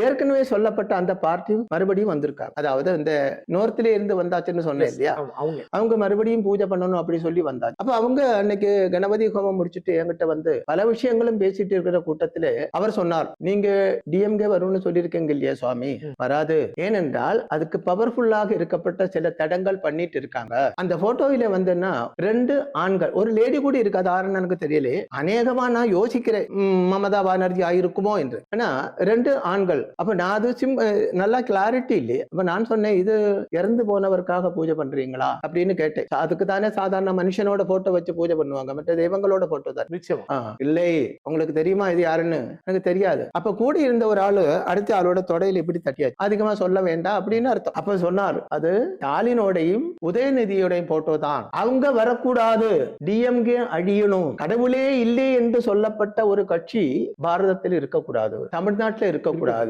ஏற்கனவே சொல்லப்பட்ட அந்த பார்ட்டி மறுபடியும் வந்திருக்காங்க. அதாவது இந்த நோர்த்ல இருந்து வந்தாச்சுன்னு சொன்னேன் இல்லையா, அவங்க மறுபடியும் பூஜை பண்ணணும் அப்படி சொல்லி வந்தாச்சு. அப்ப அவங்க அன்னைக்கு கணபதி ஹோமம் முடிச்சுட்டு என்கிட்ட வந்து பல விஷயங்களும் பேசிட்டு இருக்கிற கூட்டத்துல அவர் சொன்னார், நீங்க டிஎம்கே வரும்னு சொல்லியிருக்கீங்க இல்லையா சுவாமி, வராது. ஏனென்றால் அதுக்கு பவர்ஃபுல்லாக இருக்கப்பட்ட சில தடங்கள் பண்ணிட்டு இருக்காங்க. அந்த போட்டோவில வந்துன்னா 2 ஆண்கள், ஒரு லேடி கூட இருக்காது, ஆறுன்னு எனக்கு தெரியல. அநேகமா நான் யோசிக்கிறேன் மமதா பானர்ஜி ஆயிருக்குமோ என்று. ஆனா 2 ஆண்கள். அப்ப நான் அது நல்லா கிளாரிட்டி இல்லையே. அப்ப நான் சொன்னேன், இது இறந்து போனவருக்காக பூஜை பண்றீங்களா அப்படின்னு கேட்டேன். அதுக்கு தானே சாதாரண மனுஷனோட போட்டோ வச்சு பூஜை பண்ணுவாங்க, மற்ற தெய்வங்களோட போட்டோ தான். நிச்சயமா இல்லை, உங்களுக்கு தெரியுமா இது யாருன்னு? எனக்கு தெரியாது. அப்ப கூட இருந்த ஒரு ஆளு அடுத்த ஆளோட தொடையில இப்படி தட்டியாச்சு. அதிகமா சொல்ல வேண்டாம் அப்படின்னு அர்த்தம். அப்ப சொன்னார், அது ஸ்டாலினோடையும் உதயநிதியோடையும் போட்டோ தான், அவங்க வரக்கூடாது, டிஎம்கே அழியணும், கடவுளே இல்லை என்று சொல்லப்பட்ட ஒரு கட்சி பாரதத்தில் இருக்கக்கூடாது, தமிழ்நாட்டில் இருக்கக்கூடாது.